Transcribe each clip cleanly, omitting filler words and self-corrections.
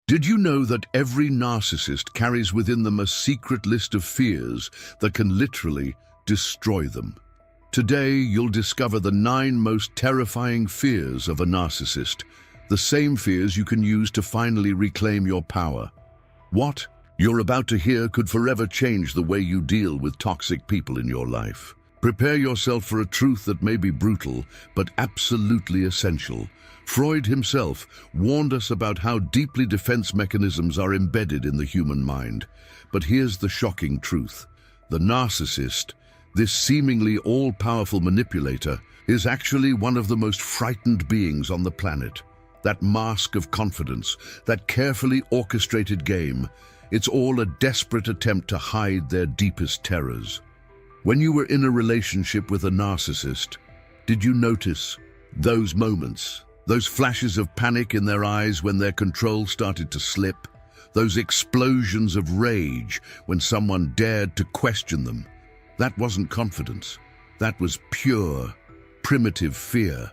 Did you know that every narcissist carries within them a secret list of fears that can literally destroy them? Today, you'll discover the 9 most terrifying fears of a narcissist, the same fears you can use to finally reclaim your power. What you're about to hear could forever change the way you deal with toxic people in your life. Prepare yourself for a truth that may be brutal, but absolutely essential. Freud himself warned us about how deeply defense mechanisms are embedded in the human mind. But here's the shocking truth. The narcissist, this seemingly all-powerful manipulator, is actually one of the most frightened beings on the planet. That mask of confidence, that carefully orchestrated game, it's all a desperate attempt to hide their deepest terrors. When you were in a relationship with a narcissist, did you notice those moments? Those flashes of panic in their eyes when their control started to slip? Those explosions of rage when someone dared to question them? That wasn't confidence. That was pure, primitive fear.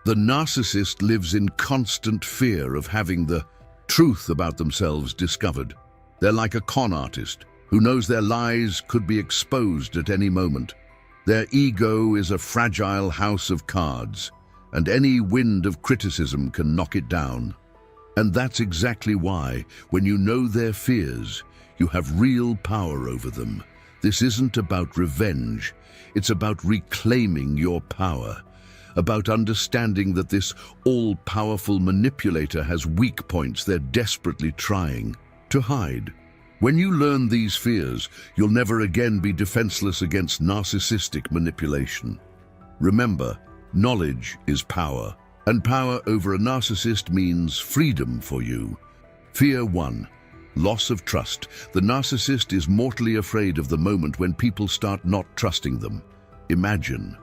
The narcissist lives in constant fear of having the truth about themselves discovered. They're like a con artist who knows their lies could be exposed at any moment. Their ego is a fragile house of cards, and any wind of criticism can knock it down. And that's exactly why, when you know their fears, you have real power over them. This isn't about revenge, it's about reclaiming your power, about understanding that this all-powerful manipulator has weak points they're desperately trying to hide. When you learn these fears, you'll never again be defenseless against narcissistic manipulation. Remember, knowledge is power, and power over a narcissist means freedom for you. Fear 1. Loss of trust. The narcissist is mortally afraid of the moment when people start not trusting them. Imagine,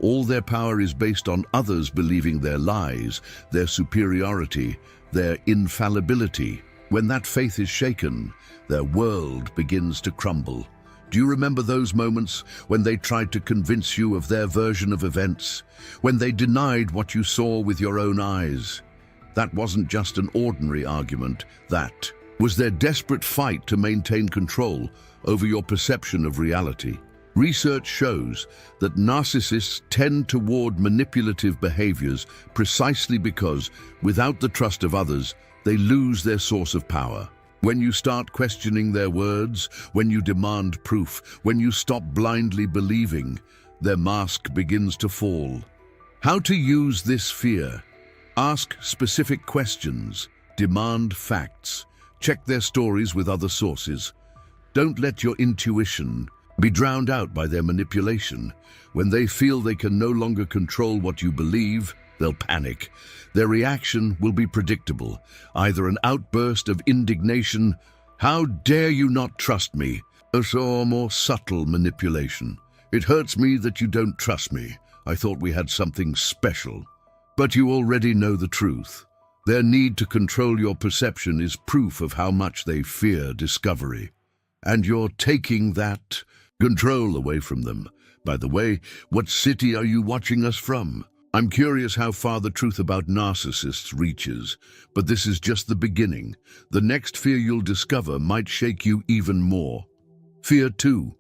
all their power is based on others believing their lies, their superiority, their infallibility. When that faith is shaken, their world begins to crumble. Do you remember those moments when they tried to convince you of their version of events? When they denied what you saw with your own eyes? That wasn't just an ordinary argument. That was their desperate fight to maintain control over your perception of reality. Research shows that narcissists tend toward manipulative behaviors precisely because, without the trust of others, they lose their source of power. When you start questioning their words, when you demand proof, when you stop blindly believing, their mask begins to fall. How to use this fear? Ask specific questions, demand facts, check their stories with other sources. Don't let your intuition be drowned out by their manipulation. When they feel they can no longer control what you believe, they'll panic. Their reaction will be predictable, either an outburst of indignation, "How dare you not trust me?" or more subtle manipulation. "It hurts me that you don't trust me. I thought we had something special." But you already know the truth. Their need to control your perception is proof of how much they fear discovery. And you're taking that control away from them. By the way, what city are you watching us from? I'm curious how far the truth about narcissists reaches, but this is just the beginning. The next fear you'll discover might shake you even more. Fear 2.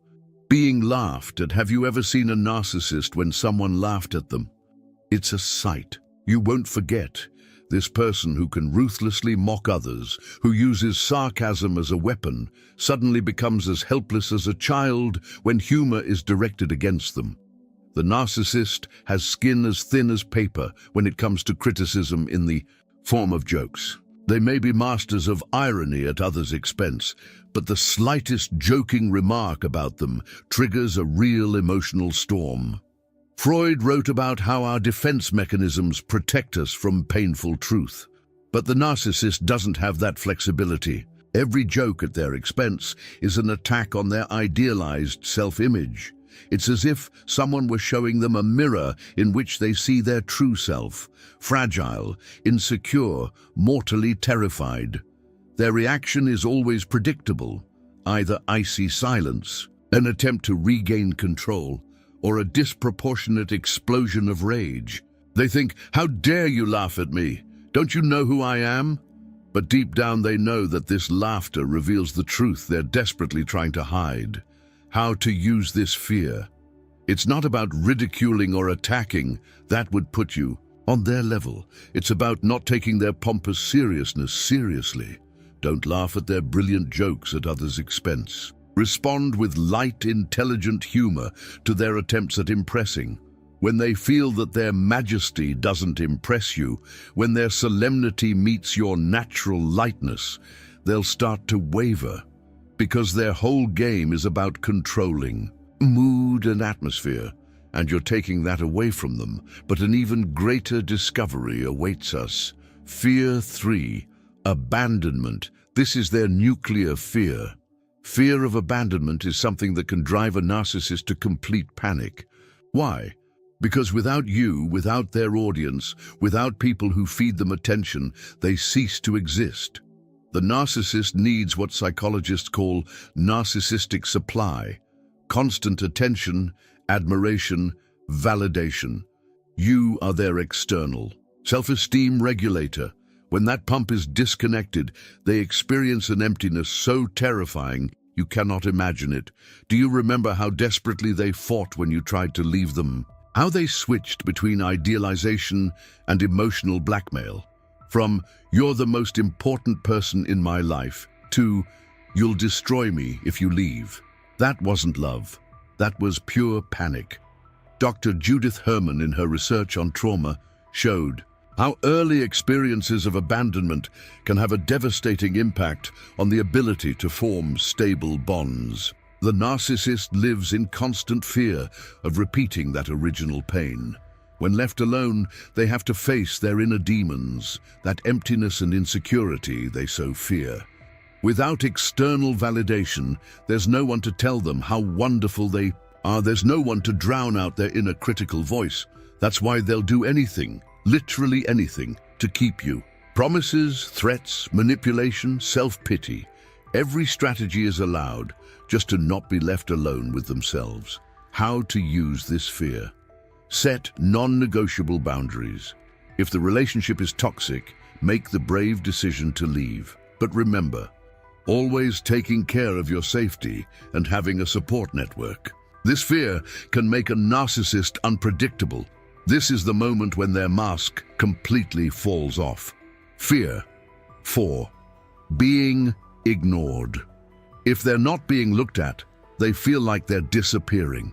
Being laughed at. Have you ever seen a narcissist when someone laughed at them? It's a sight you won't forget. This person who can ruthlessly mock others, who uses sarcasm as a weapon, suddenly becomes as helpless as a child when humor is directed against them. The narcissist has skin as thin as paper when it comes to criticism in the form of jokes. They may be masters of irony at others' expense, but the slightest joking remark about them triggers a real emotional storm. Freud wrote about how our defense mechanisms protect us from painful truth. But the narcissist doesn't have that flexibility. Every joke at their expense is an attack on their idealized self-image. It's as if someone were showing them a mirror in which they see their true self, fragile, insecure, mortally terrified. Their reaction is always predictable, either icy silence, an attempt to regain control, or a disproportionate explosion of rage. They think, "How dare you laugh at me? Don't you know who I am?" But deep down they know that this laughter reveals the truth they're desperately trying to hide. How to use this fear. It's not about ridiculing or attacking. That would put you on their level. It's about not taking their pompous seriousness seriously. Don't laugh at their brilliant jokes at others' expense. Respond with light, intelligent humor to their attempts at impressing. When they feel that their majesty doesn't impress you, when their solemnity meets your natural lightness, they'll start to waver, because their whole game is about controlling mood and atmosphere, and you're taking that away from them. But an even greater discovery awaits us. Fear 3, abandonment. This is their nuclear fear. Fear of abandonment is something that can drive a narcissist to complete panic. Why? Because without you, without their audience, without people who feed them attention, they cease to exist. The narcissist needs what psychologists call narcissistic supply. Constant attention, admiration, validation. You are their external self-esteem regulator. When that pump is disconnected, they experience an emptiness so terrifying you cannot imagine it. Do you remember how desperately they fought when you tried to leave them? How they switched between idealization and emotional blackmail? From, "You're the most important person in my life," to, "You'll destroy me if you leave." That wasn't love. That was pure panic. Dr. Judith Herman, in her research on trauma, showed how early experiences of abandonment can have a devastating impact on the ability to form stable bonds. The narcissist lives in constant fear of repeating that original pain. When left alone, they have to face their inner demons, that emptiness and insecurity they so fear. Without external validation, there's no one to tell them how wonderful they are. There's no one to drown out their inner critical voice. That's why they'll do anything, literally anything, to keep you. Promises, threats, manipulation, self-pity. Every strategy is allowed just to not be left alone with themselves. How to use this fear. Set non-negotiable boundaries. If the relationship is toxic, make the brave decision to leave. But remember, always taking care of your safety and having a support network. This fear can make a narcissist unpredictable. This is the moment when their mask completely falls off. Fear 4, being ignored. If they're not being looked at, they feel like they're disappearing.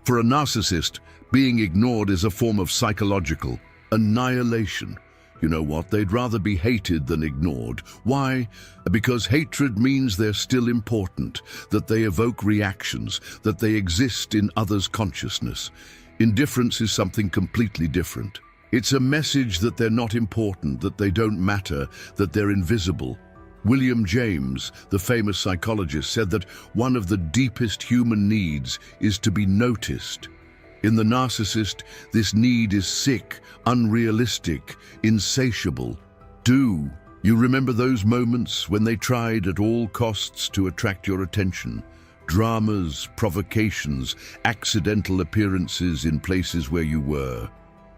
For a narcissist, being ignored is a form of psychological annihilation. You know what? They'd rather be hated than ignored. Why? Because hatred means they're still important, that they evoke reactions, that they exist in others' consciousness. Indifference is something completely different. It's a message that they're not important, that they don't matter, that they're invisible. William James, the famous psychologist, said that one of the deepest human needs is to be noticed. In the narcissist, this need is sick, unrealistic, insatiable. Do you remember those moments when they tried at all costs to attract your attention? Dramas, provocations, accidental appearances in places where you were.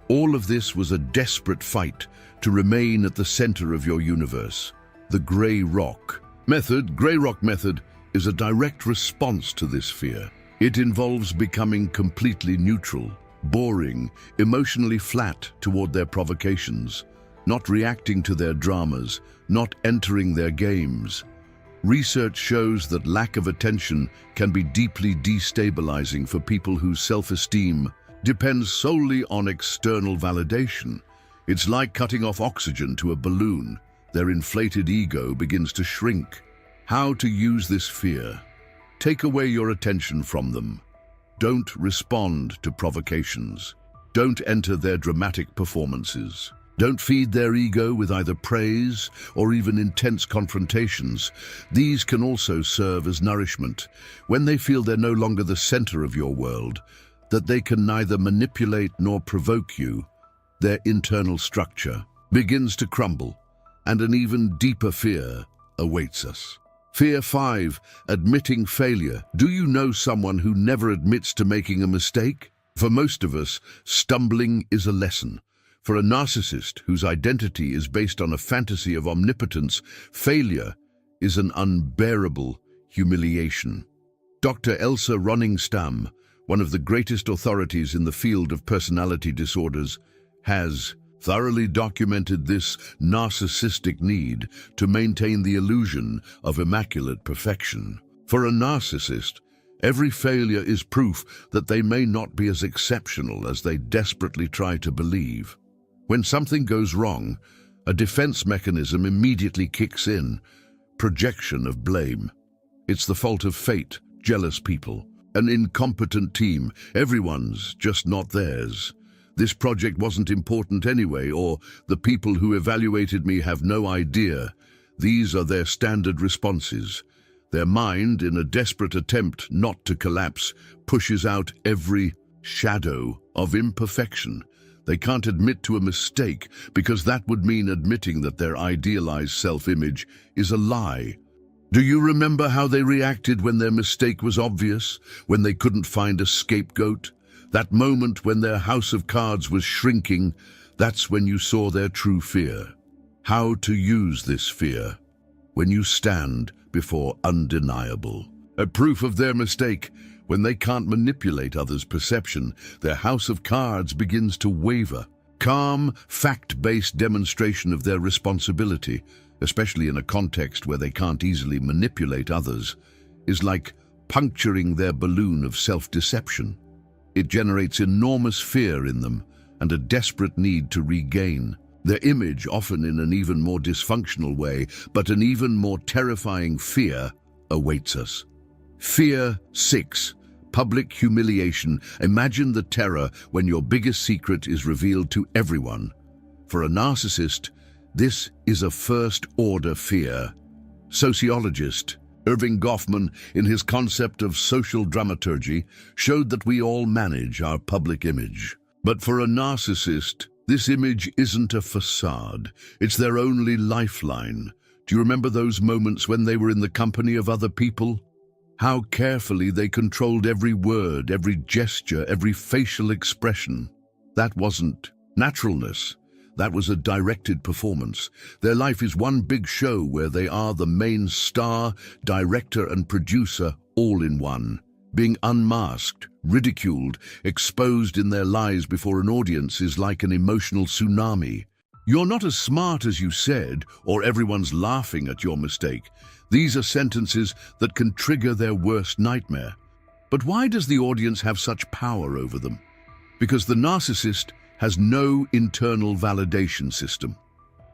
All of this was a desperate fight to remain at the center of your universe. The Grey Rock method is a direct response to this fear. It involves becoming completely neutral, boring, emotionally flat toward their provocations, not reacting to their dramas, not entering their games. Research shows that lack of attention can be deeply destabilizing for people whose self-esteem depends solely on external validation. It's like cutting off oxygen to a balloon. Their inflated ego begins to shrink. How to use this fear? Take away your attention from them. Don't respond to provocations. Don't enter their dramatic performances. Don't feed their ego with either praise or even intense confrontations. These can also serve as nourishment. When they feel they're no longer the center of your world, that they can neither manipulate nor provoke you, their internal structure begins to crumble, and an even deeper fear awaits us. Fear 5, admitting failure. Do you know someone who never admits to making a mistake? For most of us, stumbling is a lesson. For a narcissist whose identity is based on a fantasy of omnipotence, failure is an unbearable humiliation. Dr. Elsa Ronningstam, one of the greatest authorities in the field of personality disorders, has thoroughly documented this narcissistic need to maintain the illusion of immaculate perfection. For a narcissist, every failure is proof that they may not be as exceptional as they desperately try to believe. When something goes wrong, a defense mechanism immediately kicks in: projection of blame. It's the fault of fate, jealous people, an incompetent team. Everyone's just not theirs. This project wasn't important anyway, or the people who evaluated me have no idea. These are their standard responses. Their mind, in a desperate attempt not to collapse, pushes out every shadow of imperfection. They can't admit to a mistake because that would mean admitting that their idealized self-image is a lie. Do you remember how they reacted when their mistake was obvious, when they couldn't find a scapegoat? That moment when their house of cards was shrinking, that's when you saw their true fear. How to use this fear when you stand before undeniable. A proof of their mistake: when they can't manipulate others' perception, their house of cards begins to waver. Calm, fact-based demonstration of their responsibility, especially in a context where they can't easily manipulate others, is like puncturing their balloon of self-deception. It generates enormous fear in them and a desperate need to regain their image, often in an even more dysfunctional way, but an even more terrifying fear awaits us. Fear 6. Public humiliation. Imagine the terror when your biggest secret is revealed to everyone. For a narcissist, this is a first-order fear. Sociologist Irving Goffman, in his concept of social dramaturgy, showed that we all manage our public image. But for a narcissist, this image isn't a facade. It's their only lifeline. Do you remember those moments when they were in the company of other people? How carefully they controlled every word, every gesture, every facial expression. That wasn't naturalness. That was a directed performance. Their life is one big show where they are the main star, director and producer all in one. Being unmasked, ridiculed, exposed in their lies before an audience is like an emotional tsunami. You're not as smart as you said, or everyone's laughing at your mistake. These are sentences that can trigger their worst nightmare. But why does the audience have such power over them? Because the narcissist has no internal validation system.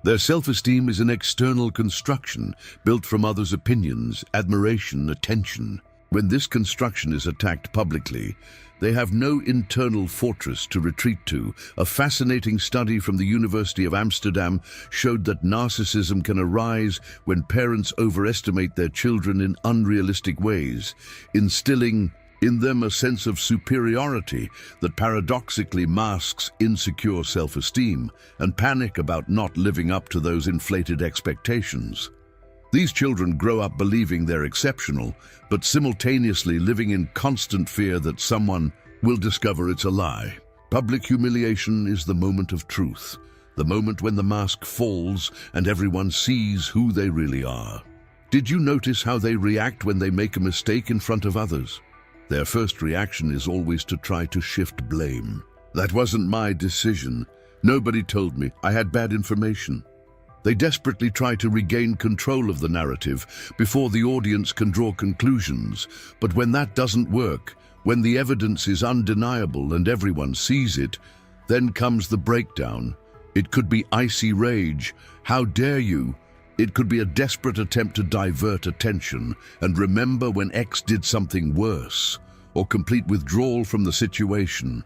Their self-esteem is an external construction built from others' opinions, admiration, attention. When this construction is attacked publicly, they have no internal fortress to retreat to. A fascinating study from the University of Amsterdam showed that narcissism can arise when parents overestimate their children in unrealistic ways, instilling in them a sense of superiority that paradoxically masks insecure self-esteem and panic about not living up to those inflated expectations. These children grow up believing they're exceptional, but simultaneously living in constant fear that someone will discover it's a lie. Public humiliation is the moment of truth, the moment when the mask falls and everyone sees who they really are. Did you notice how they react when they make a mistake in front of others? Their first reaction is always to try to shift blame. That wasn't my decision. Nobody told me. I had bad information. They desperately try to regain control of the narrative before the audience can draw conclusions. But when that doesn't work, when the evidence is undeniable and everyone sees it, then comes the breakdown. It could be icy rage. How dare you? It could be a desperate attempt to divert attention and remember when X did something worse, or complete withdrawal from the situation.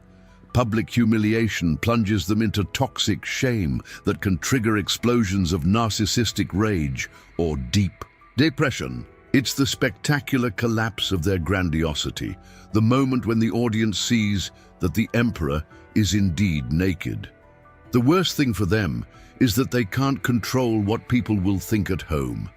Public humiliation plunges them into toxic shame that can trigger explosions of narcissistic rage or deep depression. It's the spectacular collapse of their grandiosity, the moment when the audience sees that the emperor is indeed naked. The worst thing for them is that they can't control what people will think at home.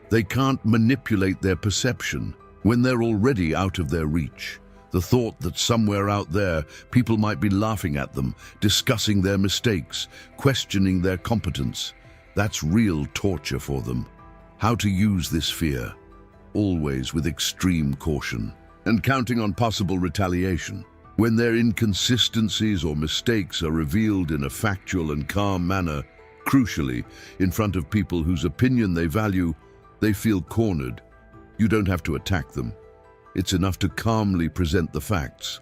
They can't manipulate their perception when they're already out of their reach. The thought that somewhere out there, people might be laughing at them, discussing their mistakes, questioning their competence, that's real torture for them. How to use this fear? Always with extreme caution, and counting on possible retaliation. When their inconsistencies or mistakes are revealed in a factual and calm manner, crucially, in front of people whose opinion they value, they feel cornered. You don't have to attack them. It's enough to calmly present the facts.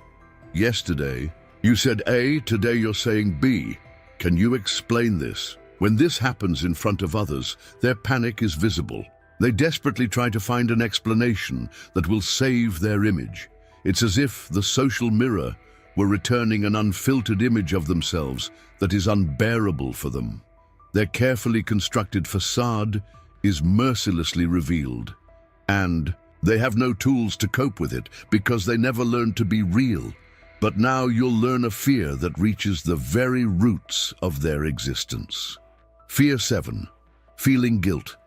Yesterday, you said A, today you're saying B. Can you explain this? When this happens in front of others, their panic is visible. They desperately try to find an explanation that will save their image. It's as if the social mirror were returning an unfiltered image of themselves that is unbearable for them. Their carefully constructed facade is mercilessly revealed, and they have no tools to cope with it because they never learned to be real. But now you'll learn a fear that reaches the very roots of their existence. Fear 7. Feeling guilt.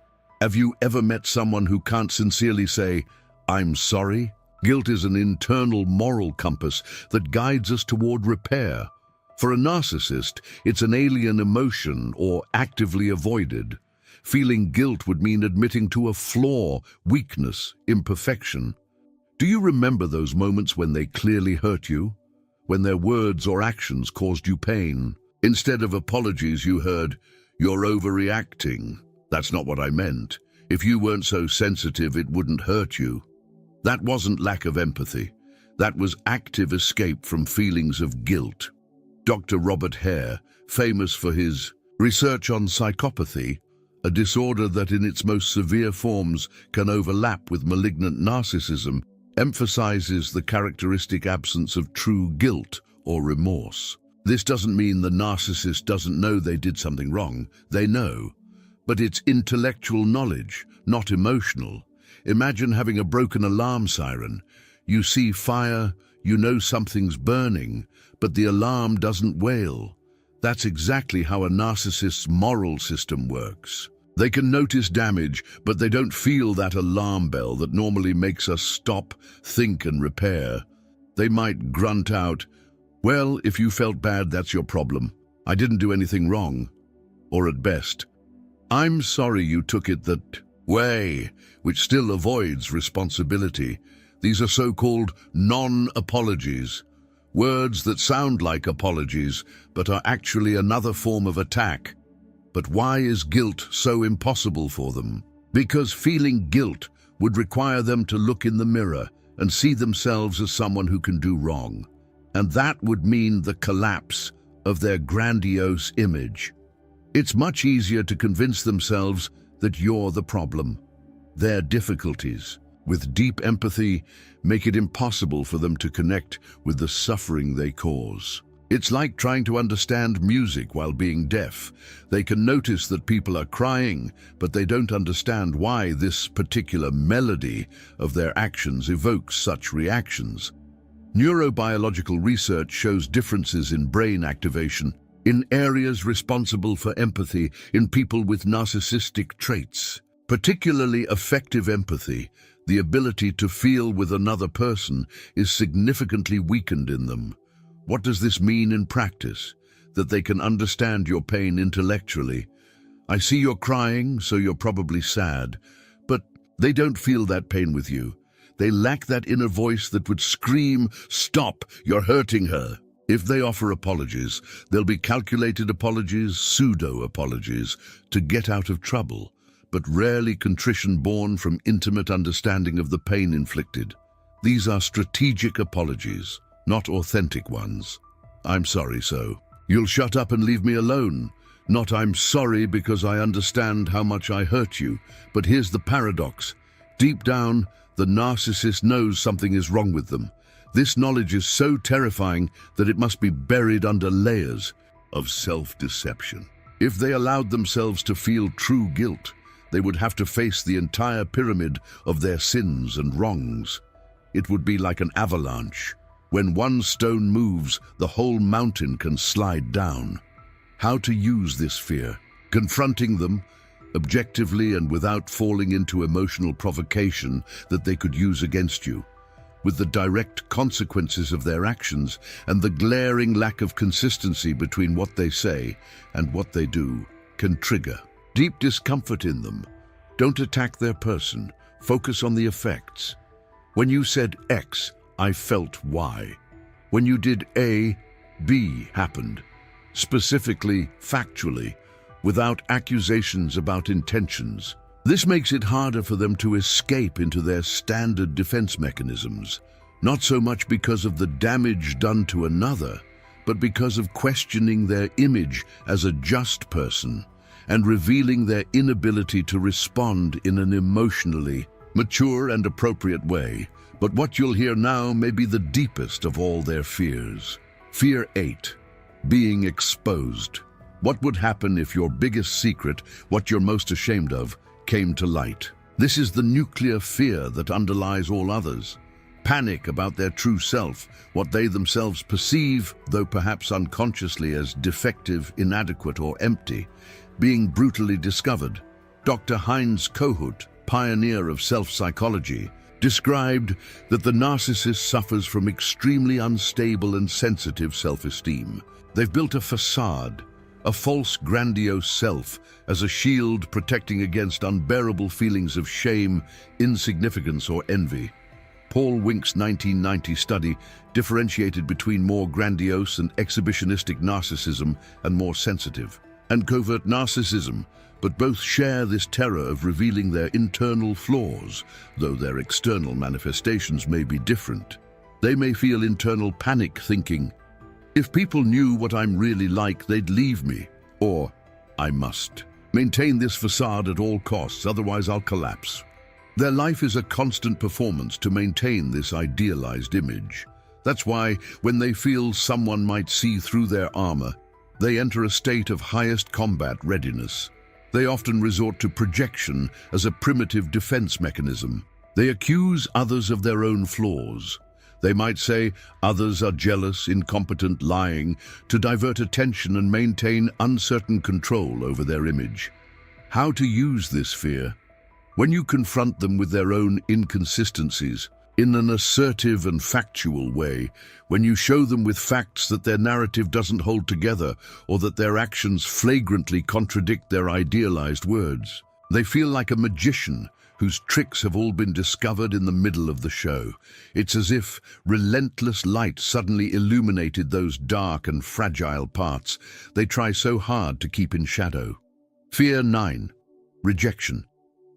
Have you ever met someone who can't sincerely say, "I'm sorry"? Guilt is an internal moral compass that guides us toward repair. For a narcissist, it's an alien emotion or actively avoided. Feeling guilt would mean admitting to a flaw, weakness, imperfection. Do you remember those moments when they clearly hurt you? When their words or actions caused you pain? Instead of apologies, you heard, "You're overreacting. That's not what I meant. If you weren't so sensitive, it wouldn't hurt you." That wasn't lack of empathy. That was active escape from feelings of guilt. Dr. Robert Hare, famous for his research on psychopathy, a disorder that in its most severe forms can overlap with malignant narcissism, emphasizes the characteristic absence of true guilt or remorse. This doesn't mean the narcissist doesn't know they did something wrong. They know. But it's intellectual knowledge, not emotional. Imagine having a broken alarm siren. You see fire, you know something's burning, but the alarm doesn't wail. That's exactly how a narcissist's moral system works. They can notice damage, but they don't feel that alarm bell that normally makes us stop, think, and repair. They might grunt out, "Well, if you felt bad, that's your problem. I didn't do anything wrong." Or at best, "I'm sorry you took it that way," which still avoids responsibility. These are so-called non-apologies, words that sound like apologies, but are actually another form of attack. But why is guilt so impossible for them? Because feeling guilt would require them to look in the mirror and see themselves as someone who can do wrong. And that would mean the collapse of their grandiose image. It's much easier to convince themselves that you're the problem. Their difficulties, with deep empathy, make it impossible for them to connect with the suffering they cause. It's like trying to understand music while being deaf. They can notice that people are crying, but they don't understand why this particular melody of their actions evokes such reactions. Neurobiological research shows differences in brain activation in areas responsible for empathy in people with narcissistic traits. Particularly effective empathy, the ability to feel with another person, is significantly weakened in them. What does this mean in practice? That they can understand your pain intellectually. I see you're crying, so you're probably sad. But they don't feel that pain with you. They lack that inner voice that would scream, "Stop, you're hurting her." If they offer apologies, they'll be calculated apologies, pseudo-apologies, to get out of trouble, but rarely contrition born from intimate understanding of the pain inflicted. These are strategic apologies, not authentic ones. "I'm sorry, so." "You'll shut up and leave me alone." Not "I'm sorry because I understand how much I hurt you." But here's the paradox. Deep down, the narcissist knows something is wrong with them. This knowledge is so terrifying that it must be buried under layers of self-deception. If they allowed themselves to feel true guilt, they would have to face the entire pyramid of their sins and wrongs. It would be like an avalanche. When one stone moves, the whole mountain can slide down. How to use this fear? Confronting them, objectively and without falling into emotional provocation that they could use against you. with the direct consequences of their actions and the glaring lack of consistency between what they say and what they do, can trigger deep discomfort in them. Don't attack their person. Focus on the effects. When you said X, I felt Y. When you did A, B happened. Specifically, factually, without accusations about intentions. This makes it harder for them to escape into their standard defense mechanisms, not so much because of the damage done to another, but because of questioning their image as a just person and revealing their inability to respond in an emotionally mature and appropriate way. But what you'll hear now may be the deepest of all their fears. Fear 8. Being exposed. What would happen if your biggest secret, what you're most ashamed of, came to light? This is the nuclear fear that underlies all others. Panic about their true self, what they themselves perceive, though perhaps unconsciously, as defective, inadequate, or empty, being brutally discovered. Dr. Heinz Kohut, pioneer of self-psychology, described that the narcissist suffers from extremely unstable and sensitive self-esteem. They've built a facade, a false grandiose self, as a shield protecting against unbearable feelings of shame, insignificance, or envy. Paul Wink's 1990 study differentiated between more grandiose and exhibitionistic narcissism and more sensitive and covert narcissism, but both share this terror of revealing their internal flaws, though their external manifestations may be different. They may feel internal panic, thinking, if people knew what I'm really like, they'd leave me, or I must maintain this facade at all costs, otherwise I'll collapse. Their life is a constant performance to maintain this idealized image. That's why, when they feel someone might see through their armor, they enter a state of highest combat readiness. They often resort to projection as a primitive defense mechanism. They accuse others of their own flaws. They might say others are jealous, incompetent, lying, to divert attention and maintain uncertain control over their image. How to use this fear? When you confront them with their own inconsistencies, in an assertive and factual way, when you show them with facts that their narrative doesn't hold together or that their actions flagrantly contradict their idealized words, they feel like a magician whose tricks have all been discovered in the middle of the show. It's as if relentless light suddenly illuminated those dark and fragile parts they try so hard to keep in shadow. Fear 9. Rejection.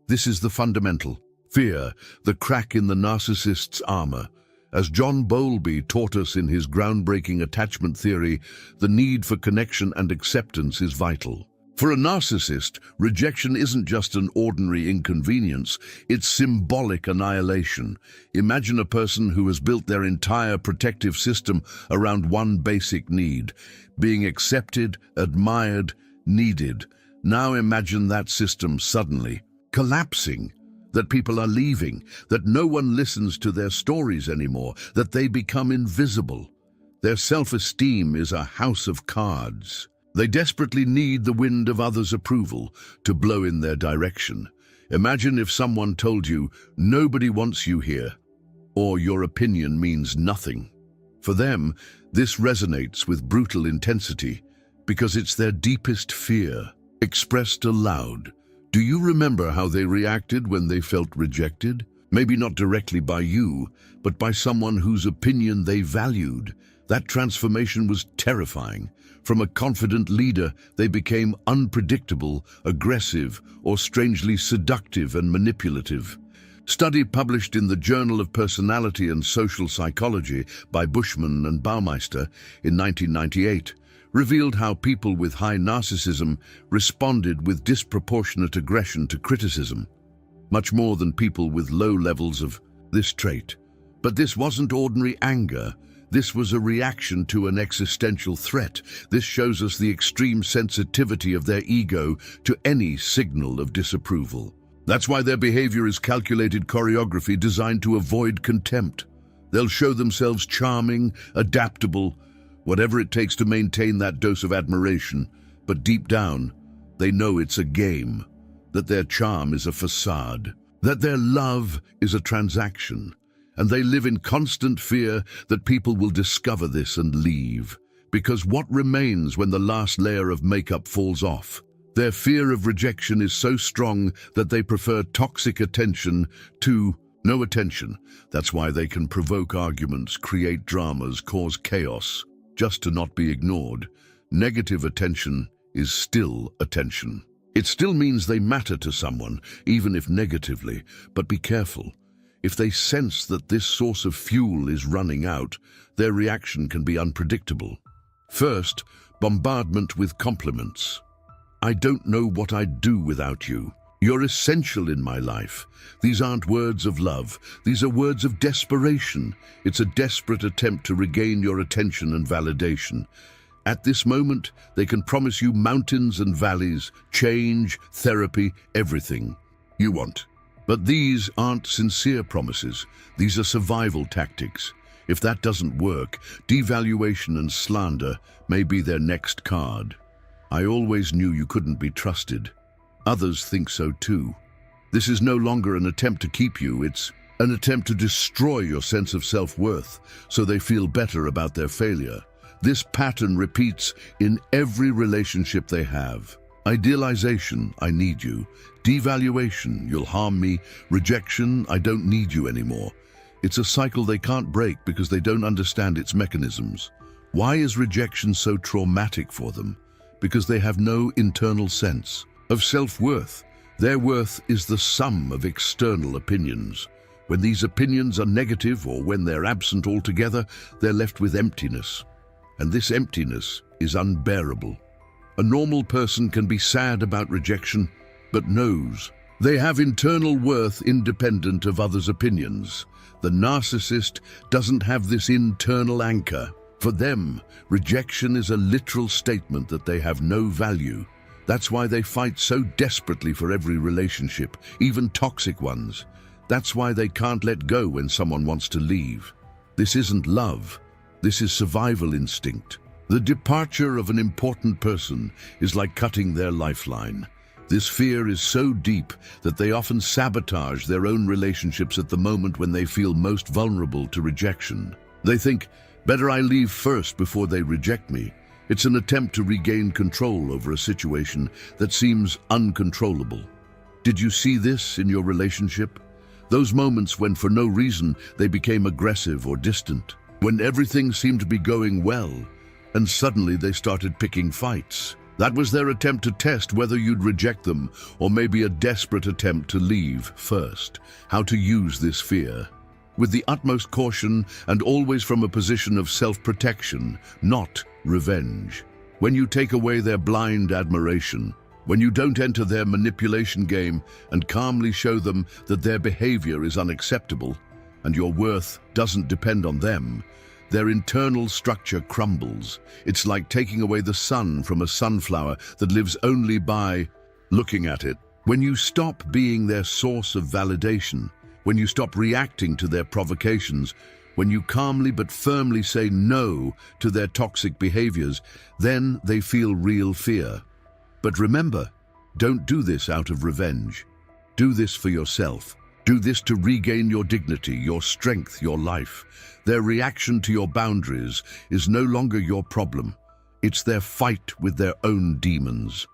This is the fundamental. Fear, the crack in the narcissist's armor. As John Bowlby taught us in his groundbreaking attachment theory, the need for connection and acceptance is vital. For a narcissist, rejection isn't just an ordinary inconvenience, it's symbolic annihilation. Imagine a person who has built their entire protective system around one basic need: being accepted, admired, needed. Now imagine that system suddenly collapsing, that people are leaving, that no one listens to their stories anymore, that they become invisible. Their self-esteem is a house of cards. They desperately need the wind of others' approval to blow in their direction. Imagine if someone told you, nobody wants you here, or your opinion means nothing. For them, this resonates with brutal intensity because it's their deepest fear, expressed aloud. Do you remember how they reacted when they felt rejected? Maybe not directly by you, but by someone whose opinion they valued. That transformation was terrifying. From a confident leader, they became unpredictable, aggressive, or strangely seductive and manipulative. Study published in the Journal of Personality and Social Psychology by Bushman and Baumeister in 1998 revealed how people with high narcissism responded with disproportionate aggression to criticism, much more than people with low levels of this trait. But this wasn't ordinary anger. This was a reaction to an existential threat. This shows us the extreme sensitivity of their ego to any signal of disapproval. That's why their behavior is calculated choreography designed to avoid contempt. They'll show themselves charming, adaptable, whatever it takes to maintain that dose of admiration. But deep down, they know it's a game, that their charm is a facade, that their love is a transaction. And they live in constant fear that people will discover this and leave. Because what remains when the last layer of makeup falls off? Their fear of rejection is so strong that they prefer toxic attention to no attention. That's why they can provoke arguments, create dramas, cause chaos, just to not be ignored. Negative attention is still attention. It still means they matter to someone, even if negatively, but be careful. If they sense that this source of fuel is running out, their reaction can be unpredictable. First, bombardment with compliments. I don't know what I'd do without you. You're essential in my life. These aren't words of love. These are words of desperation. It's a desperate attempt to regain your attention and validation. At this moment, they can promise you mountains and valleys, change, therapy, everything you want. But these aren't sincere promises. These are survival tactics. If that doesn't work, devaluation and slander may be their next card. I always knew you couldn't be trusted. Others think so too. This is no longer an attempt to keep you, it's an attempt to destroy your sense of self-worth so they feel better about their failure. This pattern repeats in every relationship they have. Idealization, I need you. Devaluation, you'll harm me. Rejection, I don't need you anymore. It's a cycle they can't break because they don't understand its mechanisms. Why is rejection so traumatic for them? Because they have no internal sense of self-worth. Their worth is the sum of external opinions. When these opinions are negative or when they're absent altogether, they're left with emptiness. And this emptiness is unbearable. A normal person can be sad about rejection, but knows they have internal worth independent of others' opinions. The narcissist doesn't have this internal anchor. For them, rejection is a literal statement that they have no value. That's why they fight so desperately for every relationship, even toxic ones. That's why they can't let go when someone wants to leave. This isn't love. This is survival instinct. The departure of an important person is like cutting their lifeline. This fear is so deep that they often sabotage their own relationships at the moment when they feel most vulnerable to rejection. They think, better I leave first before they reject me. It's an attempt to regain control over a situation that seems uncontrollable. Did you see this in your relationship? Those moments when for no reason they became aggressive or distant. When everything seemed to be going well, and suddenly they started picking fights. That was their attempt to test whether you'd reject them, or maybe a desperate attempt to leave first. How to use this fear. With the utmost caution and always from a position of self-protection, not revenge. When you take away their blind admiration, when you don't enter their manipulation game and calmly show them that their behavior is unacceptable and your worth doesn't depend on them, their internal structure crumbles. It's like taking away the sun from a sunflower that lives only by looking at it. When you stop being their source of validation, when you stop reacting to their provocations, when you calmly but firmly say no to their toxic behaviors, then they feel real fear. But remember, don't do this out of revenge. Do this for yourself. Do this to regain your dignity, your strength, your life. Their reaction to your boundaries is no longer your problem. It's their fight with their own demons.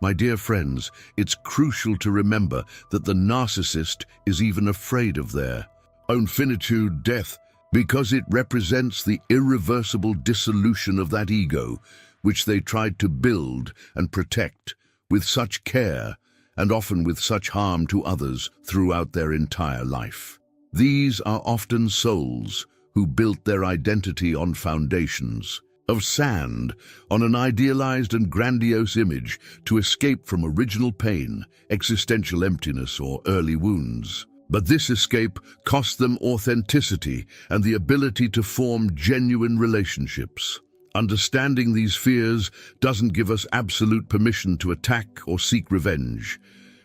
My dear friends, it's crucial to remember that the narcissist is even afraid of their own finitude, death, because it represents the irreversible dissolution of that ego which they tried to build and protect with such care and often with such harm to others throughout their entire life. These are often souls who built their identity on foundations of sand, on an idealized and grandiose image to escape from original pain, existential emptiness, or early wounds. But this escape cost them authenticity and the ability to form genuine relationships. Understanding these fears doesn't give us absolute permission to attack or seek revenge,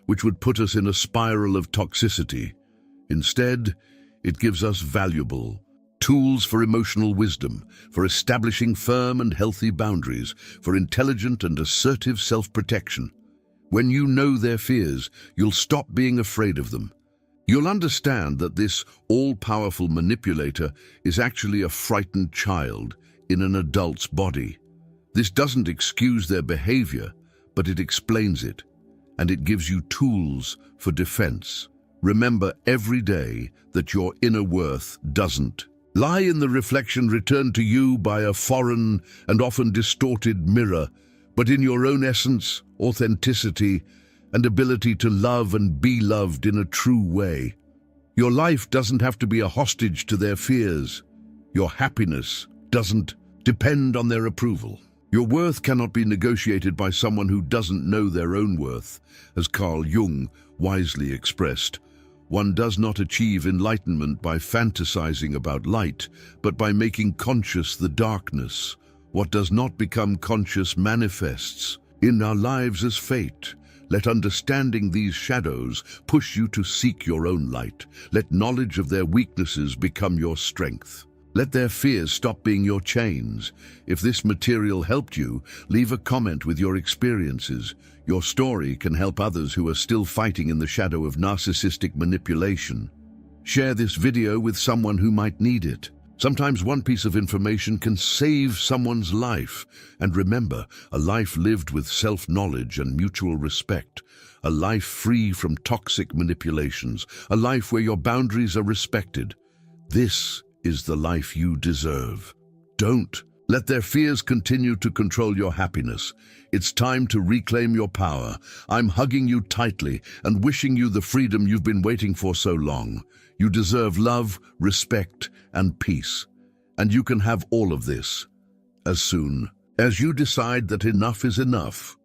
which would put us in a spiral of toxicity. Instead, it gives us valuable tools for emotional wisdom, for establishing firm and healthy boundaries, for intelligent and assertive self-protection. When you know their fears, you'll stop being afraid of them. You'll understand that this all-powerful manipulator is actually a frightened child in an adult's body. This doesn't excuse their behavior, but it explains it, and it gives you tools for defense. Remember every day that your inner worth doesn't lie in the reflection returned to you by a foreign and often distorted mirror, but in your own essence, authenticity, and ability to love and be loved in a true way. Your life doesn't have to be a hostage to their fears. Your happiness doesn't depend on their approval. Your worth cannot be negotiated by someone who doesn't know their own worth. As Carl Jung wisely expressed, one does not achieve enlightenment by fantasizing about light, but by making conscious the darkness. What does not become conscious manifests in our lives as fate. Let understanding these shadows push you to seek your own light. Let knowledge of their weaknesses become your strength. Let their fears stop being your chains. If this material helped you, leave a comment with your experiences. Your story can help others who are still fighting in the shadow of narcissistic manipulation. Share this video with someone who might need it. Sometimes one piece of information can save someone's life. And remember, a life lived with self-knowledge and mutual respect. A life free from toxic manipulations. A life where your boundaries are respected. This is the life you deserve. Don't let their fears continue to control your happiness. It's time to reclaim your power. I'm hugging you tightly and wishing you the freedom you've been waiting for so long. You deserve love, respect, and peace. And you can have all of this as soon as you decide that enough is enough.